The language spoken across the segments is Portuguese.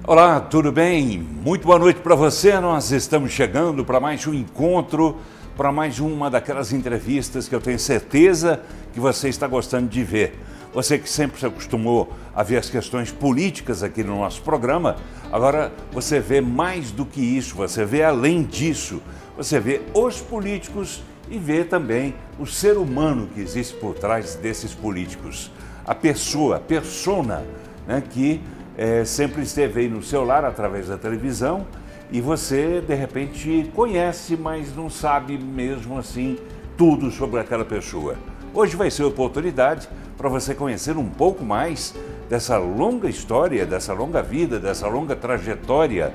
Olá, tudo bem? Muito boa noite para você. Nós estamos chegando para mais um encontro, para mais uma daquelas entrevistas que eu tenho certeza que você está gostando de ver. Você que sempre se acostumou a ver as questões políticas aqui no nosso programa, agora você vê mais do que isso, você vê além disso. Você vê os políticos e vê também o ser humano que existe por trás desses políticos. A pessoa, a persona, né, que sempre esteve aí no seu lar através da televisão e você de repente conhece, mas não sabe mesmo assim tudo sobre aquela pessoa. Hoje vai ser a oportunidade para você conhecer um pouco mais dessa longa história, dessa longa vida, dessa longa trajetória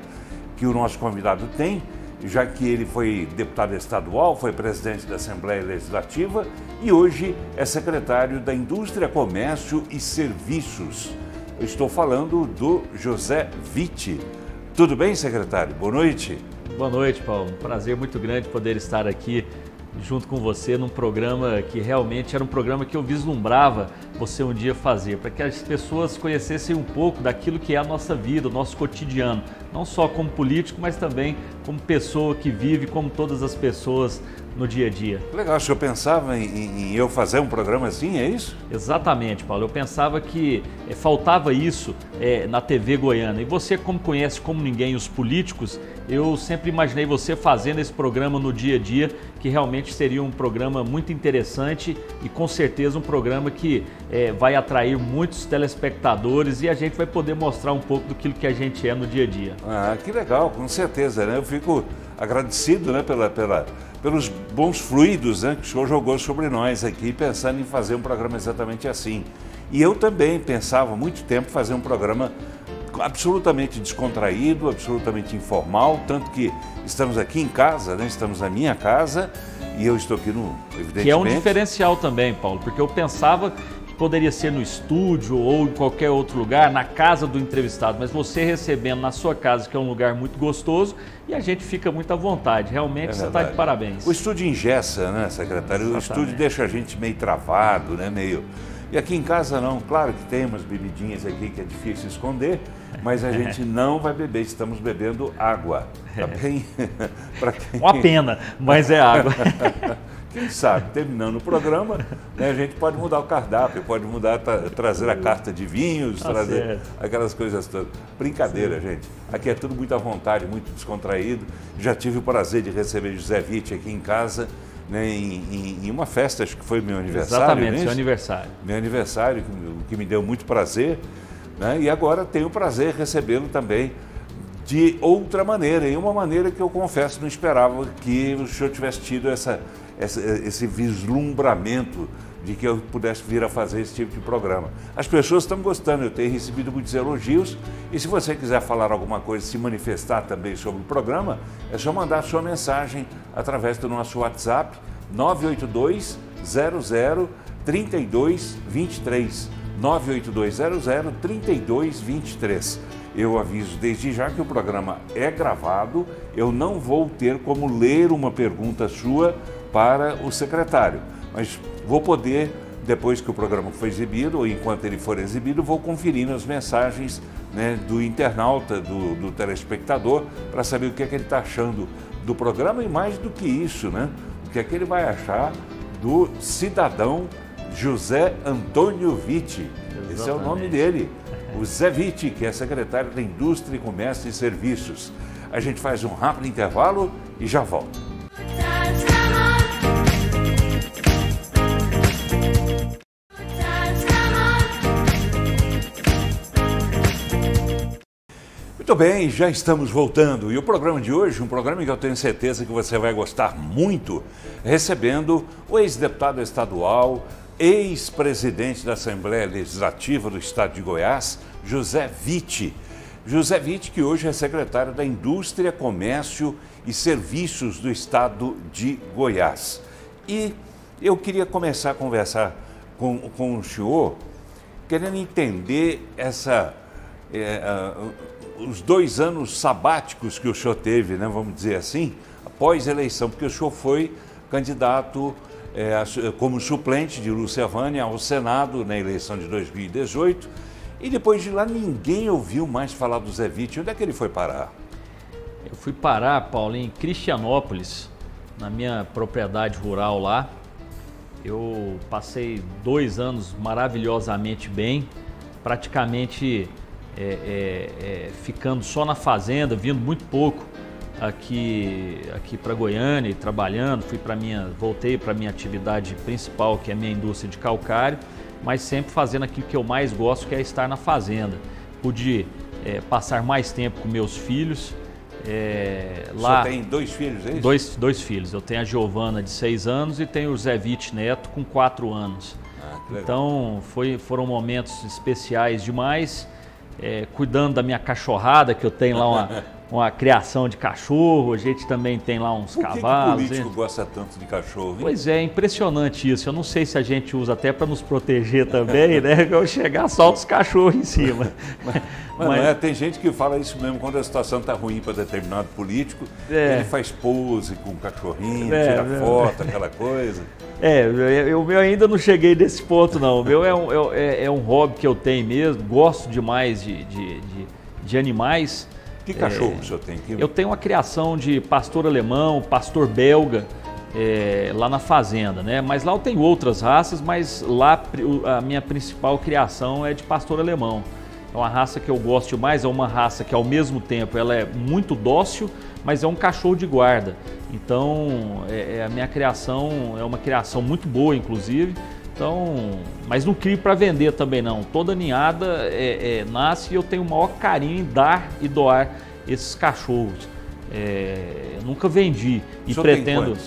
que o nosso convidado tem, já que ele foi deputado estadual, foi presidente da Assembleia Legislativa e hoje é secretário da Indústria, Comércio e Serviços. Eu estou falando do José Witt. Tudo bem, secretário? Boa noite. Boa noite, Paulo. Um prazer muito grande poder estar aqui junto com você num programa que realmente era um programa que eu vislumbrava você um dia fazer, para que as pessoas conhecessem um pouco daquilo que é a nossa vida, o nosso cotidiano, não só como político, mas também como pessoa que vive, como todas as pessoas no dia a dia. Legal, o senhor pensava em eu fazer um programa assim, é isso? Exatamente, Paulo. Eu pensava que faltava isso na TV goiana. E você, como conhece como ninguém os políticos, eu sempre imaginei você fazendo esse programa no dia a dia, que realmente seria um programa muito interessante e com certeza um programa que vai atrair muitos telespectadores e a gente vai poder mostrar um pouco do que a gente é no dia a dia. Ah, que legal, com certeza, né? Eu fico agradecido, né, pelos bons fluidos, né, que o senhor jogou sobre nós aqui, pensando em fazer um programa exatamente assim. E eu também pensava há muito tempo fazer um programa absolutamente descontraído, absolutamente informal, tanto que estamos aqui em casa, né, estamos na minha casa e eu estou aqui no, evidentemente... Que é um diferencial também, Paulo, porque eu pensava que poderia ser no estúdio ou em qualquer outro lugar, na casa do entrevistado, mas você recebendo na sua casa, que é um lugar muito gostoso, e a gente fica muito à vontade. Realmente você está de parabéns. O estúdio engessa, né, secretário? Exatamente. O estúdio deixa a gente meio travado, né, meio... E aqui em casa não, claro que tem umas bebidinhas aqui que é difícil esconder, mas a gente não vai beber, estamos bebendo água, tá bem? Uma pena, mas é água. Quem sabe, terminando o programa, né, a gente pode mudar o cardápio, pode mudar, trazer a carta de vinhos, trazer aquelas coisas todas. Brincadeira, gente. Aqui é tudo muito à vontade, muito descontraído. Já tive o prazer de receber José Witt aqui em casa, né, em uma festa, acho que foi meu aniversário. Exatamente, seu aniversário. Meu aniversário, que me deu muito prazer, né, e agora tenho o prazer de recebê-lo também de outra maneira, e uma maneira que eu confesso não esperava que o senhor tivesse tido esse vislumbramento de que eu pudesse vir a fazer esse tipo de programa. As pessoas estão gostando, eu tenho recebido muitos elogios e se você quiser falar alguma coisa, se manifestar também sobre o programa, é só mandar sua mensagem através do nosso WhatsApp 982 00 3223 982 00 3223. Eu aviso desde já que o programa é gravado, eu não vou ter como ler uma pergunta sua para o secretário, mas vou poder, depois que o programa for exibido, ou enquanto ele for exibido, vou conferindo as mensagens, né, do internauta, do telespectador, para saber o que é que ele está achando do programa e mais do que isso, né, o que é que ele vai achar do cidadão José Antônio Witt. Esse é o nome dele, o Zé Witt, que é secretário da Indústria, Comércio e Serviços. A gente faz um rápido intervalo e já volta. Muito bem, já estamos voltando e o programa de hoje, um programa que eu tenho certeza que você vai gostar muito, recebendo o ex-deputado estadual, ex-presidente da Assembleia Legislativa do Estado de Goiás, José Witt. José Witt, que hoje é secretário da Indústria, Comércio e Serviços do Estado de Goiás. E eu queria começar a conversar com o senhor, querendo entender os 2 anos sabáticos que o senhor teve, né, vamos dizer assim, após a eleição, porque o senhor foi candidato como suplente de Lúcia Vânia ao Senado na eleição de 2018 E depois de lá ninguém ouviu mais falar do Zé Vitti. Onde é que ele foi parar? Eu fui parar, Paulo, em Cristianópolis, na minha propriedade rural lá. Eu passei 2 anos maravilhosamente bem, praticamente ficando só na fazenda, vindo muito pouco aqui para Goiânia, trabalhando. Voltei para minha atividade principal, que é a minha indústria de calcário, mas sempre fazendo aquilo que eu mais gosto, que é estar na fazenda. Pude passar mais tempo com meus filhos. Lá tem 2 filhos, é isso? Dois filhos. Eu tenho a Giovana de 6 anos e tenho o Zé Vitti Neto com 4 anos. Então foram momentos especiais demais, cuidando da minha cachorrada, que eu tenho lá uma criação de cachorro. A gente também tem lá uns cavalos. Por que o político gosta tanto de cachorro, hein? Pois é impressionante isso. Eu não sei se a gente usa até para nos proteger também, né? Eu chegar só os cachorros em cima. Mas tem gente que fala isso mesmo, quando a situação está ruim para determinado político, ele faz pose com o cachorrinho, tira foto, aquela coisa. O meu ainda não cheguei nesse ponto, não. O meu é um hobby que eu tenho mesmo, gosto demais de animais. Que cachorro o senhor tem? Eu tenho uma criação de pastor alemão, pastor belga, lá na fazenda, né? Mas lá eu tenho outras raças, mas lá a minha principal criação é de pastor alemão. É uma raça que eu gosto demais, é uma raça que ao mesmo tempo ela é muito dócil, mas é um cachorro de guarda. Então a minha criação é uma criação muito boa, inclusive. Então, mas não crio para vender também não. Toda ninhada nasce e eu tenho o maior carinho em dar e doar esses cachorros. Eu nunca vendi e pretendo.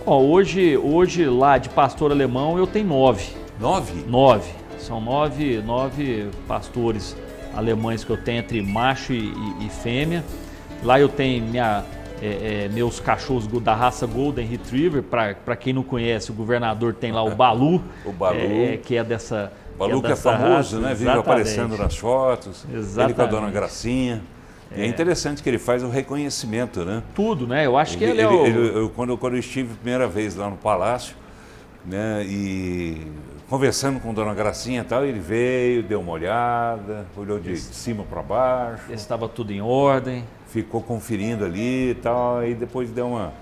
Hoje lá de pastor alemão eu tenho 9. 9? 9. São 9 pastores alemães que eu tenho entre macho e fêmea. Lá eu tenho meus cachorros da raça Golden Retriever. Para quem não conhece, o governador tem lá o Balu, o Balu. Que é dessa Balu que é famoso, raça, né? Vive aparecendo nas fotos. Exatamente. Ele com a dona Gracinha. E é interessante que ele faz o reconhecimento, né? Tudo, né? Eu acho que ele quando eu estive a primeira vez lá no Palácio, né? E conversando com a dona Gracinha e tal, ele veio, deu uma olhada, olhou de cima para baixo. Estava tudo em ordem. Ficou conferindo ali e tal, aí depois deu uma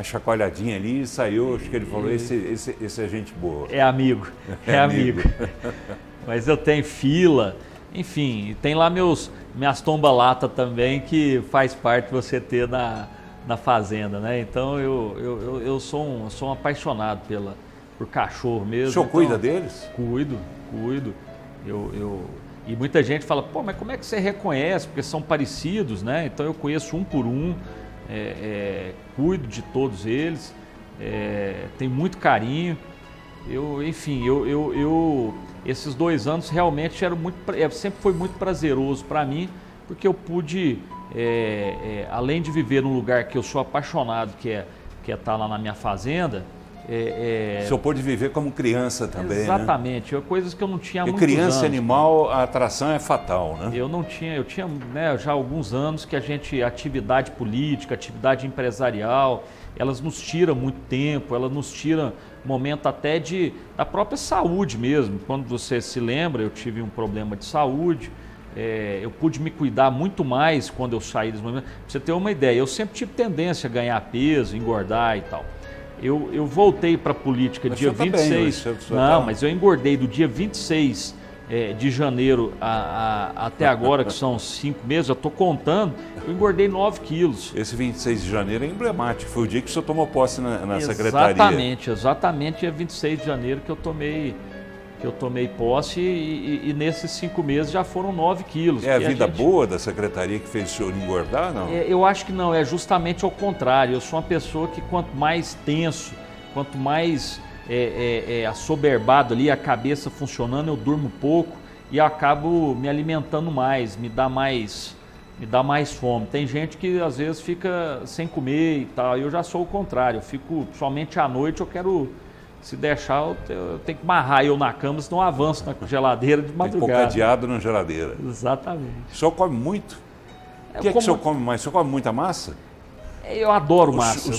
chacoalhadinha ali e saiu. Acho que ele falou, esse é gente boa. É amigo, amigo. Mas eu tenho fila, enfim, tem lá minhas tomba-lata também, que faz parte de você ter na fazenda, né? Então eu sou um apaixonado por cachorro mesmo. O senhor cuida deles? Cuido. E muita gente fala, pô, mas como é que você reconhece? Porque são parecidos, né? Então eu conheço um por um, cuido de todos eles, tenho muito carinho. Esses 2 anos realmente sempre foi muito prazeroso para mim, porque eu pude, além de viver num lugar que eu sou apaixonado, que é estar lá na minha fazenda. O senhor pôde viver como criança também, exatamente, né? Coisas que eu não tinha há muitos criança anos. E animal, a atração é fatal, né? Eu tinha, né, já há alguns anos que atividade política, atividade empresarial, elas nos tiram muito tempo, elas nos tiram momento até da própria saúde mesmo. Quando você se lembra, eu tive um problema de saúde, eu pude me cuidar muito mais quando eu saí desse momento. Pra você ter uma ideia, eu sempre tive tendência a ganhar peso, engordar e tal. Eu voltei para a política dia 26. Mas eu engordei do dia 26 de janeiro até agora, que são 5 meses, eu estou contando, eu engordei 9 quilos. Esse 26 de janeiro é emblemático, foi o dia que o senhor tomou posse na secretaria. Exatamente, é 26 de janeiro que eu tomei posse e nesses 5 meses já foram 9 quilos. É a vida boa da secretaria que fez o senhor engordar, não? Eu acho que não, é justamente ao contrário. Eu sou uma pessoa que quanto mais tenso, quanto mais assoberbado ali, a cabeça funcionando, eu durmo pouco e acabo me alimentando mais, me dá mais fome. Tem gente que às vezes fica sem comer e tal, eu já sou o contrário, eu fico somente à noite, eu quero... Se deixar, eu tenho que amarrar eu na cama, senão eu avanço na geladeira de madrugada. Tem que pôr cadeado na geladeira. Exatamente. O senhor come muito? O que é que o senhor come mais? O senhor come muita massa? Eu adoro massa. O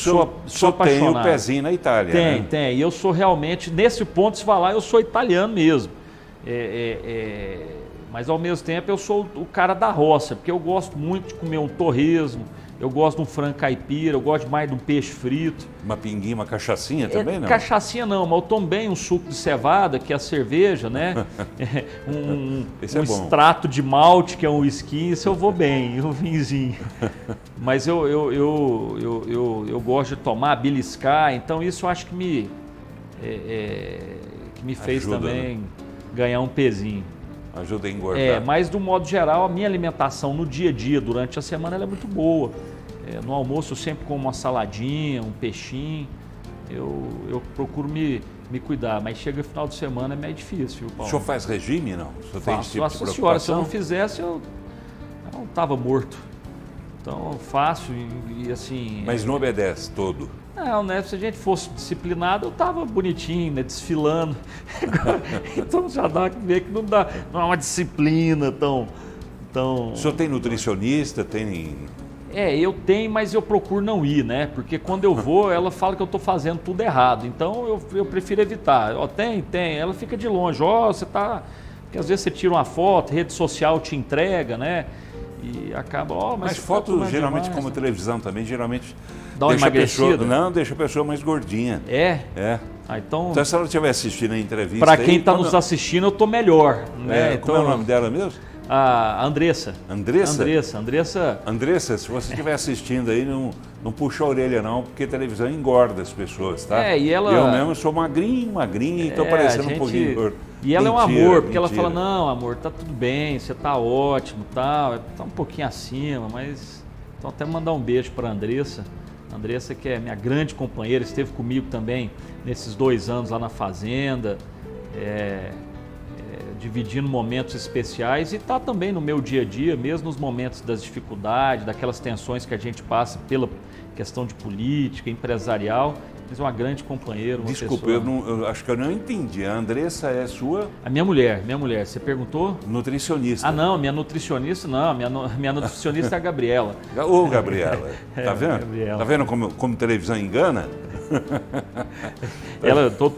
senhor tem o pezinho na Itália, né? Tem. E eu sou realmente, nesse ponto, se falar, eu sou italiano mesmo. Mas ao mesmo tempo eu sou o cara da roça, porque eu gosto muito de comer um torresmo, eu gosto de um frango caipira, eu gosto mais de um peixe frito. Uma pinguinha, uma cachaçinha também, não? Cachaçinha não, mas eu tomo bem um suco de cevada, que é a cerveja, né? um extrato de malte, que é um whisky, isso eu vou bem, um vinhozinho. Mas eu gosto de tomar, beliscar, então isso eu acho que me fez ajuda, também, né? Ganhar um pezinho. Ajuda a engordar. Mas do modo geral, a minha alimentação no dia a dia, durante a semana, ela é muito boa. No almoço eu sempre como uma saladinha, um peixinho. Eu procuro me cuidar, mas chega final de semana é meio difícil, viu, Paulo? O senhor faz regime, não? O senhor tem esse tipo de Nossa senhora, se eu preocupação? não fizesse, eu não estava morto. Então eu faço e assim... Mas não obedece todo? Não, né? Se a gente fosse disciplinado, eu tava bonitinho, né? Desfilando. Então já dá pra ver que não é uma disciplina tão... O senhor tem nutricionista, tem... Eu tenho, mas eu procuro não ir, né? Porque quando eu vou, ela fala que eu estou fazendo tudo errado. Então eu prefiro evitar. Tem. Ela fica de longe. Você tá... Porque às vezes você tira uma foto, rede social te entrega, né? E acaba... Mas foto, geralmente, demais, como televisão também, geralmente... Dá uma emagrecida? Deixa a pessoa mais gordinha. É? É. Então se ela estiver assistindo a entrevista... Para quem está nos assistindo, eu estou melhor. Né? Como é o nome dela mesmo? A Andressa. Andressa, se você estiver assistindo aí, não puxa a orelha não, porque televisão engorda as pessoas, tá? E ela... Eu mesmo sou magrinho, e estou parecendo um pouquinho gordo. E ela é um amor, porque ela fala, não, amor, tá tudo bem, você tá ótimo, tá um pouquinho acima, mas... Então até mandar um beijo para a Andressa. Andressa, que é minha grande companheira, esteve comigo também nesses 2 anos lá na fazenda, dividindo momentos especiais, e está também no meu dia a dia, mesmo nos momentos das dificuldades, daquelas tensões que a gente passa pela questão de política, empresarial. Mas é uma grande companheira, uma Desculpa, pessoa... eu acho que eu não entendi. A Andressa é sua... A minha mulher. Você perguntou? Nutricionista. Ah, não, minha nutricionista não. Minha nutricionista é a Gabriela. Ô, Gabriela, tá vendo? Gabriela. Tá vendo como televisão engana?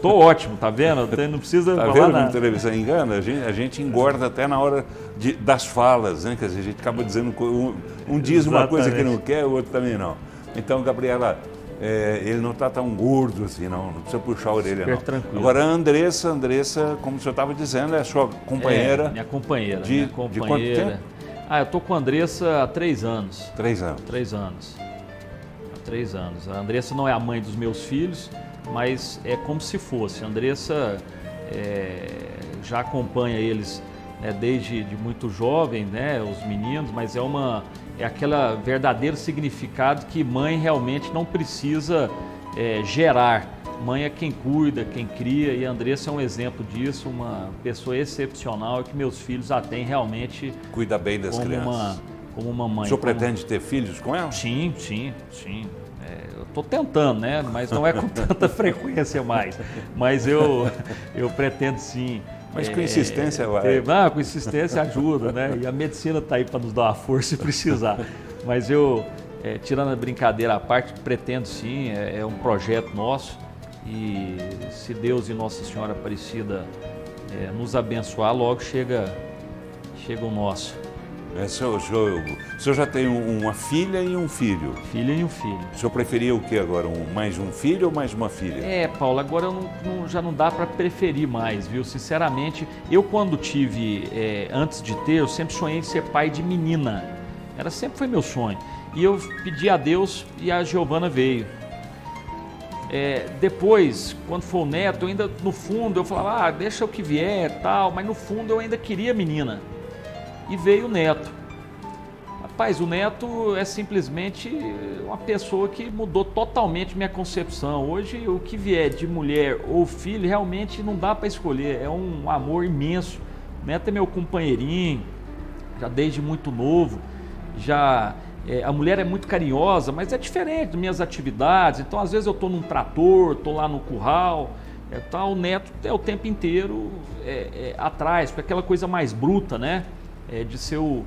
Tô ótimo, tá vendo? Não precisa falar vendo nada. como televisão engana? A gente engorda até na hora das falas, né? Quer dizer, a gente acaba dizendo... Um diz uma coisa que não quer, o outro também não. Então, Gabriela... ele não está tão gordo assim, não precisa puxar a orelha, super não. Tranquilo. Agora, a Andressa, como o senhor estava dizendo, é sua companheira. Minha companheira. De quanto tempo? Eu estou com a Andressa há 3 anos. 3 anos. 3 anos. Há 3 anos. A Andressa não é a mãe dos meus filhos, mas é como se fosse. A Andressa já acompanha eles, né, desde muito jovem, né, os meninos, mas é aquele verdadeiro significado que mãe realmente não precisa gerar. Mãe é quem cuida, quem cria, e a Andressa é um exemplo disso, uma pessoa excepcional que meus filhos a têm realmente... Cuida bem das crianças. Como uma mãe. O senhor pretende ter filhos com ela? Sim. Eu estou tentando, né? Mas não é com tanta frequência mais. Mas eu pretendo sim. Mas com insistência vai. Com insistência ajuda, né? E a medicina está aí para nos dar uma força se precisar. Mas eu, tirando a brincadeira à parte, pretendo sim, é um projeto nosso. E se Deus e Nossa Senhora Aparecida nos abençoar, logo chega o nosso. O senhor já tem uma filha e um filho? Filha e um filho. O senhor preferia o que agora? Mais um filho ou mais uma filha? Paulo, agora já não dá para preferir mais, viu? Sinceramente, eu quando tive, antes de ter, eu sempre sonhei em ser pai de menina. Sempre foi meu sonho. E eu pedi a Deus e a Giovana veio. Depois, quando for o neto, eu ainda, no fundo, eu falava, deixa o que vier, tal, mas no fundo eu ainda queria menina. E veio o neto. Rapaz, o neto é simplesmente uma pessoa que mudou totalmente minha concepção. Hoje, o que vier de mulher ou filho, realmente não dá para escolher. É um amor imenso. O neto é meu companheirinho, já desde muito novo. A mulher é muito carinhosa, mas é diferente das minhas atividades. Então, às vezes eu estou num trator, estou lá no curral. O neto é o tempo inteiro atrás, com aquela coisa mais bruta, né? De ser o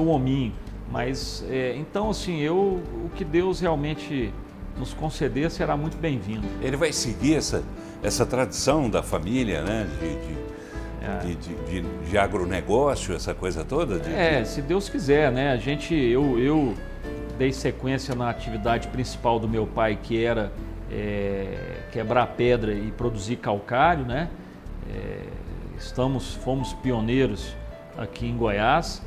hominho. Mas, então, assim, o que Deus realmente nos conceder será muito bem-vindo. Ele vai seguir essa tradição da família, né? de agronegócio, essa coisa toda? Se Deus quiser, né? Eu dei sequência na atividade principal do meu pai, que era quebrar pedra e produzir calcário, né? Fomos pioneiros aqui em Goiás,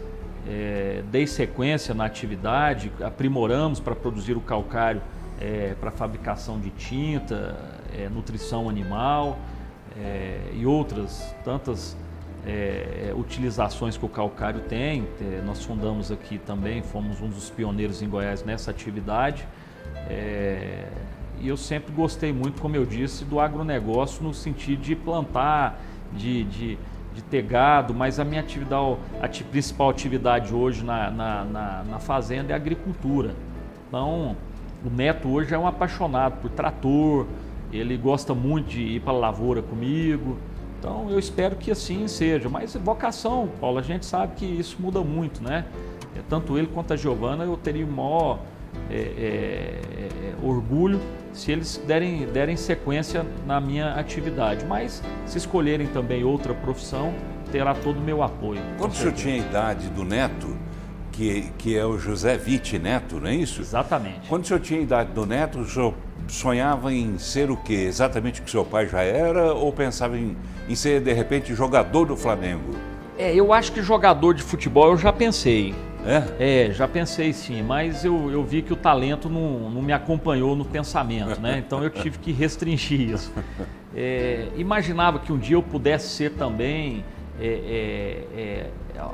dei sequência na atividade, aprimoramos para produzir o calcário para fabricação de tinta, nutrição animal e outras tantas utilizações que o calcário tem. Nós fundamos aqui também, fomos um dos pioneiros em Goiás nessa atividade. E eu sempre gostei muito, como eu disse, do agronegócio no sentido de plantar, de ter gado, mas a minha principal atividade hoje na fazenda é a agricultura. Então, o neto hoje é um apaixonado por trator, ele gosta muito de ir para a lavoura comigo, então eu espero que assim seja. Mas vocação, Paulo, a gente sabe que isso muda muito, né? Tanto ele quanto a Giovana, eu teria o maior orgulho se eles derem sequência na minha atividade, mas se escolherem também outra profissão, terá todo o meu apoio. Quando o senhor tinha a idade do neto, que é o José Vitti Neto, não é isso? Exatamente. Quando o senhor tinha a idade do neto, o senhor sonhava em ser o quê? Exatamente o que seu pai já era, ou pensava em ser, de repente, jogador do Flamengo? Eu acho que jogador de futebol eu já pensei. Já pensei sim, mas eu vi que o talento não me acompanhou no pensamento, né? Então eu tive que restringir isso. Imaginava que um dia eu pudesse ser também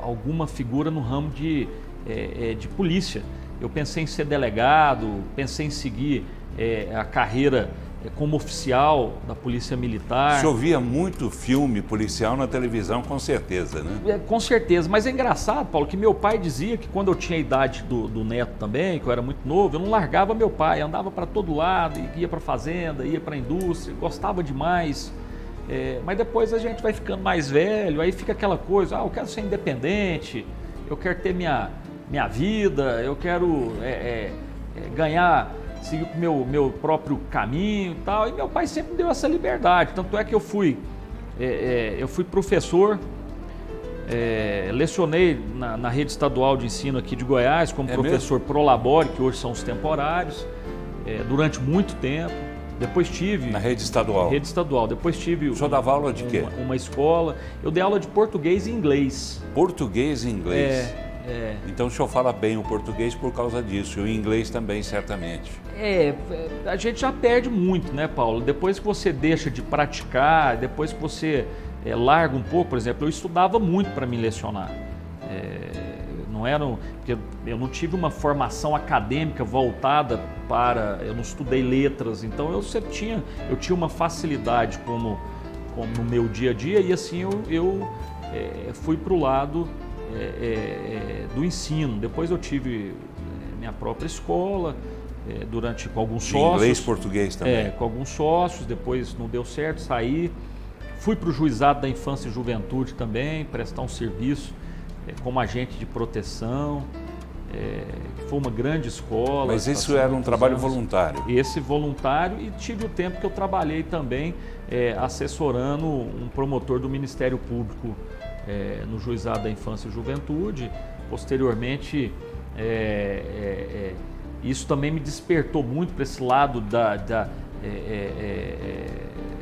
alguma figura no ramo de polícia. Eu pensei em ser delegado, pensei em seguir a carreira como oficial da Polícia Militar. O senhor via muito filme policial na televisão, com certeza, né? Com certeza, mas é engraçado, Paulo, que meu pai dizia que quando eu tinha a idade do neto também, que eu era muito novo, eu não largava meu pai, andava para todo lado, ia para a fazenda, ia para a indústria, gostava demais. Mas depois a gente vai ficando mais velho, aí fica aquela coisa, eu quero ser independente, eu quero ter minha vida, eu quero ganhar, seguir o meu próprio caminho e tal. E meu pai sempre me deu essa liberdade, tanto é que eu fui professor, lecionei na rede estadual de ensino aqui de Goiás, como professor mesmo? Prolabore, que hoje são os temporários, durante muito tempo. Depois tive... Na rede estadual? Rede estadual. Depois tive... O senhor dava aula de quê? Uma escola. Eu dei aula de português e inglês. Português e inglês? Então o senhor fala bem o português por causa disso, e o inglês também, certamente. A gente já perde muito, né, Paulo? Depois que você deixa de praticar, depois que você larga um pouco, por exemplo, eu estudava muito para me lecionar. Porque eu não tive uma formação acadêmica voltada para... Eu não estudei letras, então eu tinha uma facilidade como no meu dia a dia, e assim eu fui para o lado do ensino. Depois eu tive minha própria escola, com alguns sócios. Inglês, português também. Com alguns sócios, depois não deu certo, saí. Fui para o Juizado da Infância e Juventude também, prestar um serviço como agente de proteção, que foi uma grande escola. Mas isso era um trabalho voluntário? Esse voluntário, e tive o tempo que eu trabalhei também assessorando um promotor do Ministério Público no Juizado da Infância e Juventude. Posteriormente, isso também me despertou muito para esse lado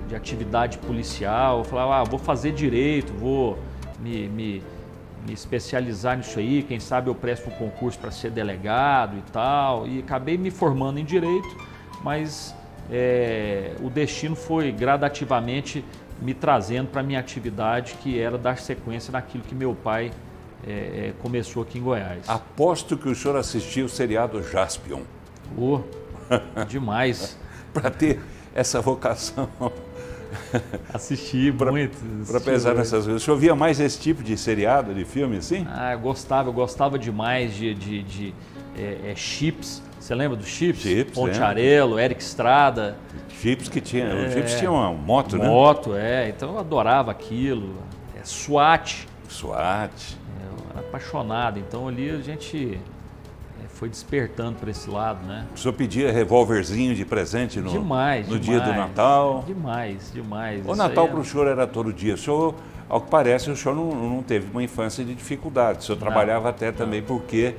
de atividade policial. Eu falava, vou fazer direito, vou me especializar nisso aí, quem sabe eu presto um concurso para ser delegado e tal, e acabei me formando em direito, mas o destino foi gradativamente me trazendo para a minha atividade, que era dar sequência naquilo que meu pai começou aqui em Goiás. Aposto que o senhor assistiu o seriado Jaspion. Demais. Para ter essa vocação. Assisti muito. Para pensar nessas coisas. O senhor via mais esse tipo de seriado, de filme assim? Eu gostava demais de Chips. Você lembra do Chips? Pontiarello, Eric Estrada. Chips que tinha. O Chips tinha uma moto, né? Moto, Então eu adorava aquilo. SWAT. SWAT. Eu era apaixonado. Então ali a gente foi despertando para esse lado, né? O senhor pedia revólverzinho de presente no dia do Natal? Demais. O Natal para o senhor era todo dia. O senhor ao que parece, o senhor não teve uma infância de dificuldade. O senhor trabalhava até também porque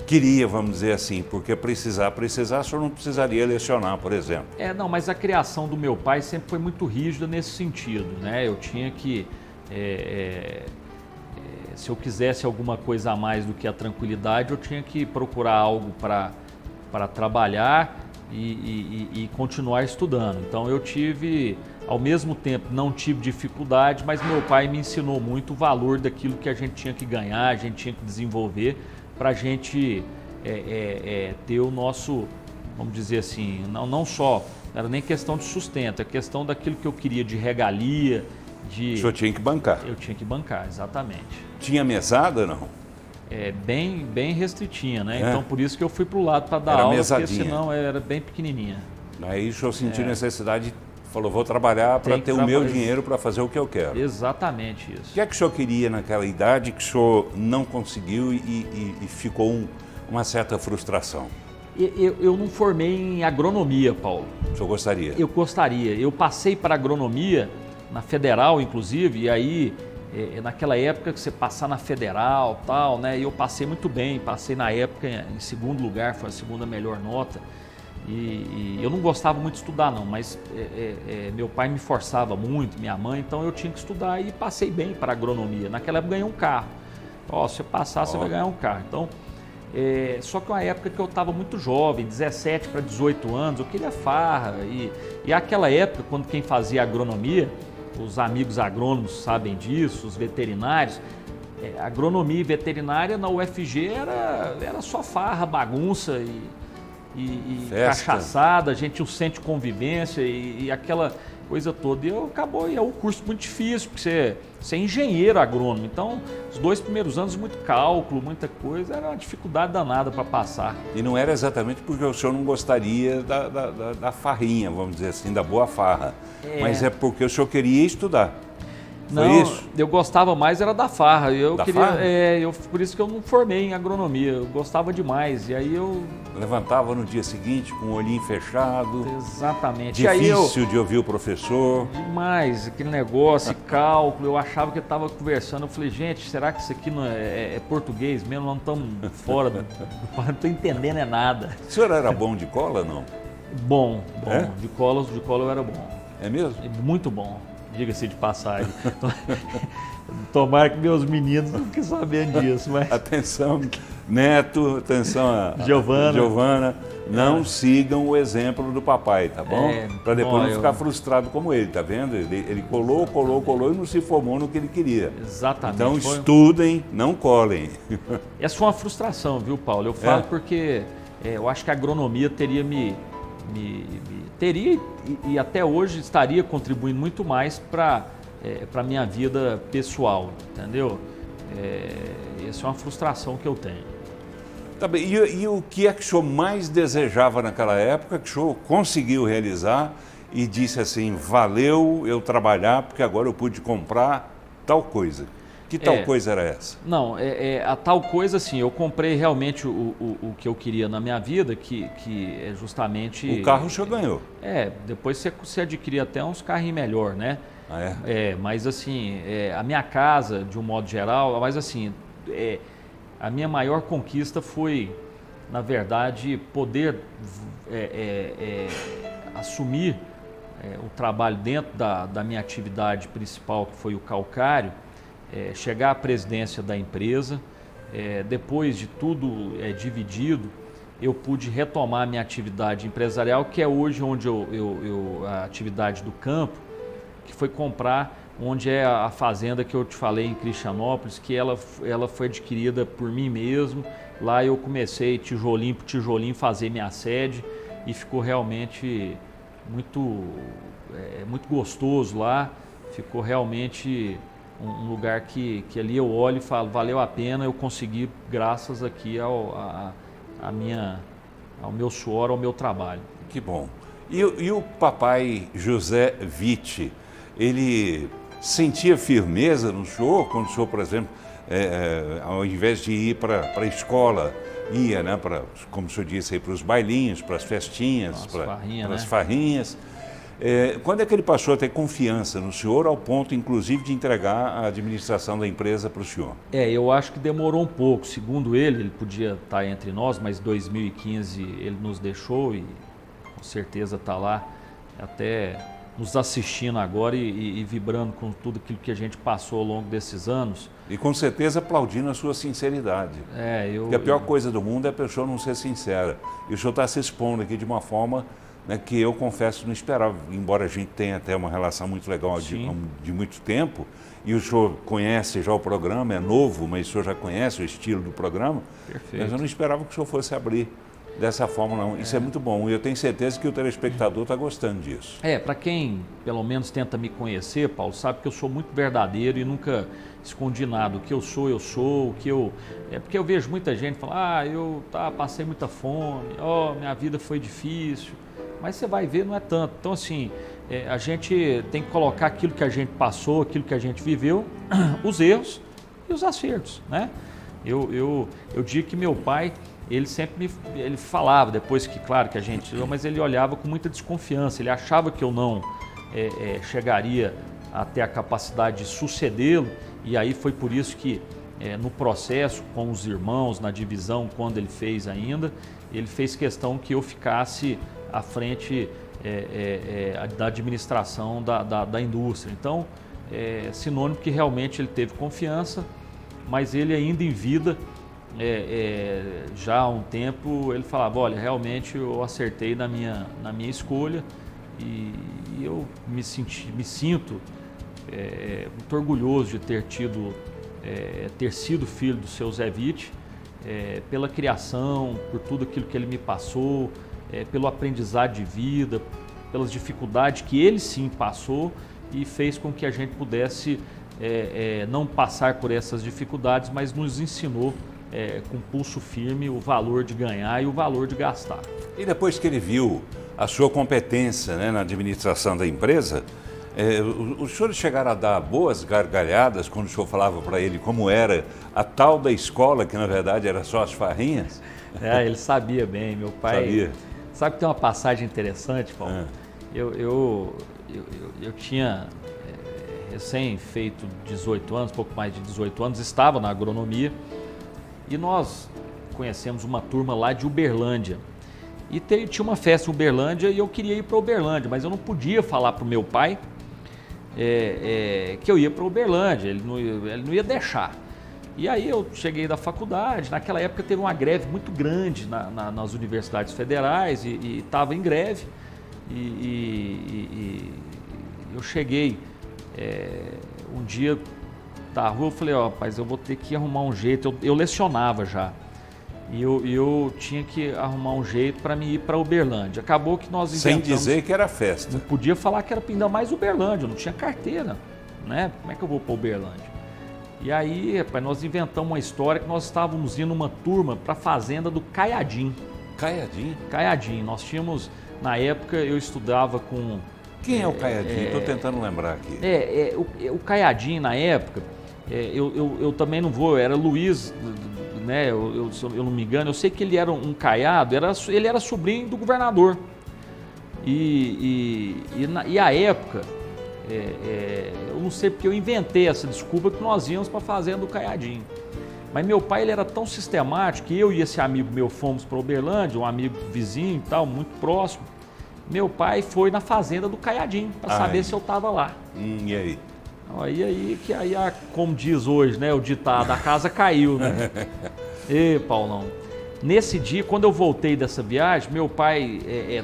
queria, vamos dizer assim, porque precisar, o senhor não precisaria lecionar, por exemplo. Não, mas a criação do meu pai sempre foi muito rígida nesse sentido, né? Eu tinha que, se eu quisesse alguma coisa a mais do que a tranquilidade, eu tinha que procurar algo para trabalhar e continuar estudando. Então eu tive, ao mesmo tempo, não tive dificuldade, mas meu pai me ensinou muito o valor daquilo que a gente tinha que ganhar, a gente tinha que desenvolver para a gente ter o nosso, vamos dizer assim, não só, não era nem questão de sustento, é questão daquilo que eu queria de regalia, O senhor tinha que bancar. Eu tinha que bancar, exatamente. Tinha mesada, não? Bem restritinha, né? Então por isso que eu fui para o lado para dar aula, mesadinha. Porque senão era bem pequenininha. Aí o senhor sentiu necessidade, falou, vou trabalhar para ter o meu dinheiro para fazer o que eu quero. Exatamente isso. O que é que o senhor queria naquela idade que o senhor não conseguiu e ficou uma certa frustração? Eu não formei em agronomia, Paulo. O senhor gostaria? Eu gostaria. Eu passei para agronomia, na Federal inclusive, e aí naquela época que você passar na Federal tal, né? E eu passei muito bem, passei na época em segundo lugar, foi a segunda melhor nota. E eu não gostava muito de estudar não, mas meu pai me forçava muito, minha mãe, então eu tinha que estudar e passei bem para agronomia. Naquela época ganhei um carro. Se você passar, você vai ganhar um carro. Então, só que uma época que eu estava muito jovem, 17 para 18 anos, eu queria farra. E aquela época, quando quem fazia agronomia, os amigos agrônomos sabem disso, os veterinários, agronomia e veterinária na UFG era só farra, bagunça e cachaçada, a gente tinha um centro de convivência e aquela coisa toda. E é um curso muito difícil, porque você é engenheiro agrônomo, então os 2 primeiros anos muito cálculo, muita coisa, era uma dificuldade danada para passar. E não era exatamente porque o senhor não gostaria da farrinha, vamos dizer assim, da boa farra, mas é porque o senhor queria estudar. Não, isso? Eu gostava mais era da farra. Farra? Por isso que eu não formei em agronomia. Eu gostava demais. E aí eu levantava no dia seguinte com o olhinho fechado. Exatamente. Difícil de ouvir o professor. Demais, aquele negócio, cálculo. Eu achava que eu estava conversando. Eu falei, gente, será que isso aqui não é português mesmo? Não estamos fora. Não estou entendendo nada. O senhor era bom de cola, não? Bom. De cola eu era bom. É mesmo? Muito bom. Diga-se de passagem. Tomara que meus meninos não fiquem sabendo disso. Mas... Atenção, Neto, atenção a Giovana. Não sigam o exemplo do papai, tá bom? Para depois não ficar frustrado como ele, tá vendo? Ele colou e não se formou no que ele queria. Exatamente. Então estudem, não colhem. Essa foi uma frustração, viu, Paulo? Eu falo porque eu acho que a agronomia teria teria e até hoje estaria contribuindo muito mais para a minha vida pessoal, entendeu? Essa é uma frustração que eu tenho. Tá bem. E o que é que o senhor mais desejava naquela época, que o senhor conseguiu realizar e disse assim, valeu eu trabalhar porque agora eu pude comprar tal coisa? Que tal coisa era essa? Não, a tal coisa assim, eu comprei realmente o que eu queria na minha vida, que é justamente... O carro o senhor ganhou? Depois você adquiria até uns carrinhos melhor, né? Ah, é? Mas assim, a minha casa, de um modo geral, mas assim, a minha maior conquista foi, na verdade, poder assumir o trabalho dentro da minha atividade principal, que foi o calcário, chegar à presidência da empresa. Depois de tudo dividido, eu pude retomar a minha atividade empresarial, que é hoje onde a atividade do campo, que foi comprar onde é a fazenda que eu te falei em Cristianópolis, que ela foi adquirida por mim mesmo. Lá eu comecei tijolinho por tijolinho fazer minha sede e ficou realmente muito gostoso lá. Ficou realmente um lugar que ali eu olho e falo, valeu a pena, eu consegui graças aqui ao meu suor, ao meu trabalho. Que bom. E o papai José Witt, ele sentia firmeza no senhor, quando o senhor, por exemplo, ao invés de ir para a escola, ia, né, como o senhor disse, para os bailinhos, para as festinhas, para as farrinhas. Quando é que ele passou a ter confiança no senhor, ao ponto, inclusive, de entregar a administração da empresa para o senhor? Eu acho que demorou um pouco. Segundo ele podia estar entre nós, mas em 2015 ele nos deixou e com certeza está lá até nos assistindo agora e vibrando com tudo aquilo que a gente passou ao longo desses anos. E com certeza aplaudindo a sua sinceridade. Porque a pior coisa do mundo é a pessoa não ser sincera. E o senhor está se expondo aqui de uma forma, né, que eu confesso não esperava, embora a gente tenha até uma relação muito legal de muito tempo, e o senhor conhece já o programa, é novo, mas o senhor já conhece o estilo do programa. Perfeito. Mas eu não esperava que o senhor fosse abrir dessa forma, não. Isso é muito bom e eu tenho certeza que o telespectador está gostando disso. Para quem pelo menos tenta me conhecer, Paulo, sabe que eu sou muito verdadeiro e nunca escondi nada. O que eu sou, o que eu... porque eu vejo muita gente falar, eu passei muita fome, minha vida foi difícil, mas você vai ver, não é tanto. Então assim, a gente tem que colocar aquilo que a gente passou, aquilo que a gente viveu, os erros e os acertos, né? Eu digo que meu pai, ele sempre ele falava, depois que, claro, que a gente... Mas ele olhava com muita desconfiança, ele achava que eu não chegaria a ter a capacidade de sucedê-lo, e aí foi por isso que no processo, com os irmãos, na divisão, quando ele fez ainda, ele fez questão que eu ficasse à frente da administração da indústria. Então, é sinônimo que realmente ele teve confiança, mas ele ainda em vida... já há um tempo ele falava, olha, realmente eu acertei na minha escolha e eu me sinto muito orgulhoso de ter sido filho do seu Zé Witt, pela criação, por tudo aquilo que ele me passou, pelo aprendizado de vida, pelas dificuldades que ele sim passou e fez com que a gente pudesse não passar por essas dificuldades, mas nos ensinou com pulso firme o valor de ganhar e o valor de gastar. E depois que ele viu a sua competência, né, na administração da empresa, os senhores chegaram a dar boas gargalhadas quando o senhor falava para ele como era a tal da escola, que na verdade era só as farrinhas? Ele sabia bem, meu pai. Sabia. Sabe que tem uma passagem interessante, Paulo? Eu tinha recém feito 18 anos, pouco mais de 18 anos, estava na agronomia. E nós conhecemos uma turma lá de Uberlândia. E tinha uma festa em Uberlândia e eu queria ir para Uberlândia, mas eu não podia falar para o meu pai que eu ia para Uberlândia, ele não ia deixar. E aí eu cheguei da faculdade, naquela época teve uma greve muito grande nas universidades federais e estava em greve. E eu cheguei um dia... da rua, eu falei, rapaz, eu vou ter que arrumar um jeito, eu lecionava já, e eu tinha que arrumar um jeito para me ir para Uberlândia. Acabou que nós inventamos... Sem dizer que era festa. Não podia falar que era ainda mais Uberlândia, eu não tinha carteira, né? Como é que eu vou para Uberlândia? E aí, rapaz, nós inventamos uma história que nós estávamos indo uma turma para a fazenda do Caiadim. Caiadim? Caiadim, nós tínhamos, na época eu estudava com... Quem é o Caiadim? Estou tentando lembrar aqui. O Caiadim, na época... eu também não vou, era Luiz, né? Se eu não me engano, eu sei que ele era um caiado, ele era sobrinho do governador. E a época, eu não sei porque eu inventei essa desculpa que nós íamos para a fazenda do Caiadim. Mas meu pai, ele era tão sistemático que eu e esse amigo meu fomos para Uberlândia, um amigo vizinho e tal, muito próximo. Meu pai foi na fazenda do Caiadim para saber se eu estava lá. E aí? Como diz hoje, né, o ditado, a casa caiu, né? Paulão, nesse dia, quando eu voltei dessa viagem, meu pai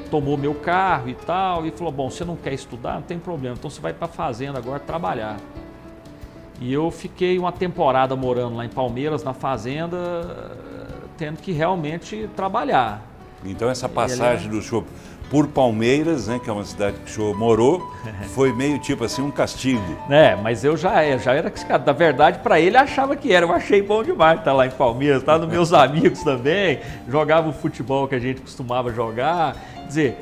tomou meu carro e tal, e falou, bom, você não quer estudar? Não tem problema, então você vai para a fazenda agora trabalhar. E eu fiquei uma temporada morando lá em Palmeiras, na fazenda, tendo que realmente trabalhar. Então essa passagem do senhor por Palmeiras, né, que é uma cidade que o senhor morou, foi meio tipo assim um castigo. Mas eu já era cara. Na verdade, para ele achava que era. Eu achei bom demais estar lá em Palmeiras, estar nos meus amigos também, jogava o futebol que a gente costumava jogar. Quer dizer,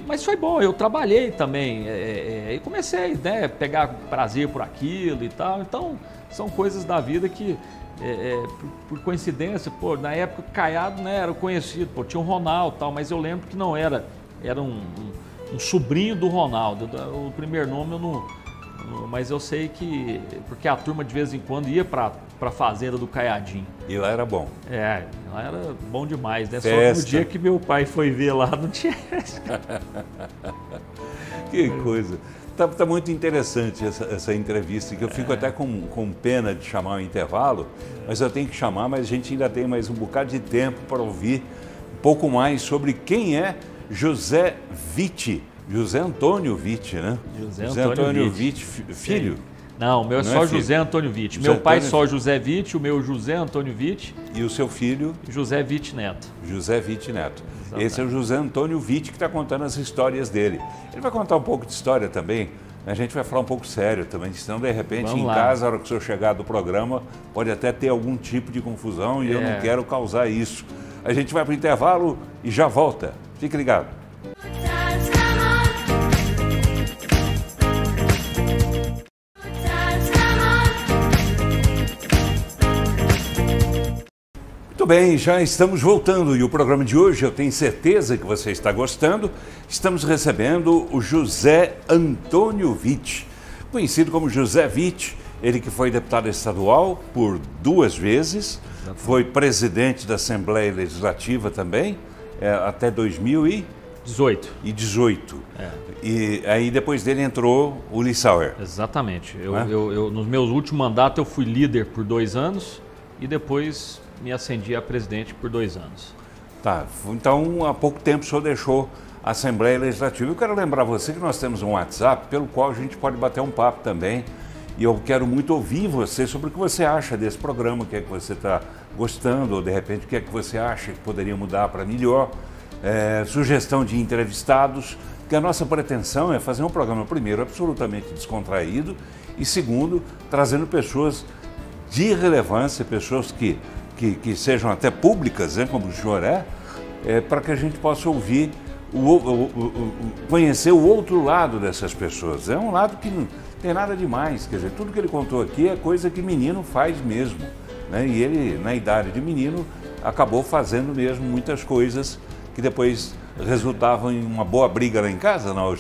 mas foi bom, eu trabalhei também e comecei, né, pegar prazer por aquilo e tal. Então, são coisas da vida que, por coincidência, pô, na época o Caiado, né, era conhecido, pô, tinha um Ronaldo e tal, mas eu lembro que não era um sobrinho do Ronaldo. O primeiro nome eu não... Mas eu sei que... Porque a turma de vez em quando ia para a fazenda do Caiadinho. E lá era bom. Lá era bom demais, né? Festa. Só que no dia que meu pai foi ver lá, não tinha... Que coisa. Tá muito interessante essa entrevista, que eu fico até com pena de chamar o intervalo, mas eu tenho que chamar, mas a gente ainda tem mais um bocado de tempo para ouvir um pouco mais sobre quem é José Witt. José Antônio Witt, né? José Antônio Witt, filho? Não, o meu é só José Antônio Witt. Meu pai só José Witt, o meu José Antônio Witt. E o seu filho? José Witt Neto. José Witt Neto. Exatamente. Esse é o José Antônio Witt que está contando as histórias dele. Ele vai contar um pouco de história também. A gente vai falar um pouco sério também, senão de repente em casa, a hora que o senhor chegar do programa, pode até ter algum tipo de confusão e eu não quero causar isso. A gente vai para o intervalo e já volta. Fique ligado. Muito bem, já estamos voltando e o programa de hoje, eu tenho certeza que você está gostando, estamos recebendo o José Antônio Witt, conhecido como José Witt, ele que foi deputado estadual por 2 vezes, foi presidente da Assembleia Legislativa também, até 2018. E aí depois dele entrou o Lissauer. Exatamente, nos meus últimos mandatos eu fui líder por 2 anos e depois... me acendi a presidente por 2 anos. Tá, então há pouco tempo o senhor deixou a Assembleia Legislativa. Eu quero lembrar você que nós temos um WhatsApp pelo qual a gente pode bater um papo também. E eu quero muito ouvir você sobre o que você acha desse programa, o que é que você está gostando, ou de repente o que é que você acha que poderia mudar para melhor. Sugestão de entrevistados, porque a nossa pretensão é fazer um programa, primeiro, absolutamente descontraído e segundo, trazendo pessoas de relevância, pessoas que sejam até públicas, né, como o senhor para que a gente possa ouvir, conhecer o outro lado dessas pessoas. É um lado que não tem nada demais, quer dizer, tudo que ele contou aqui é coisa que menino faz mesmo, né? E ele, na idade de menino, acabou fazendo mesmo muitas coisas que depois resultavam em uma boa briga lá em casa, não?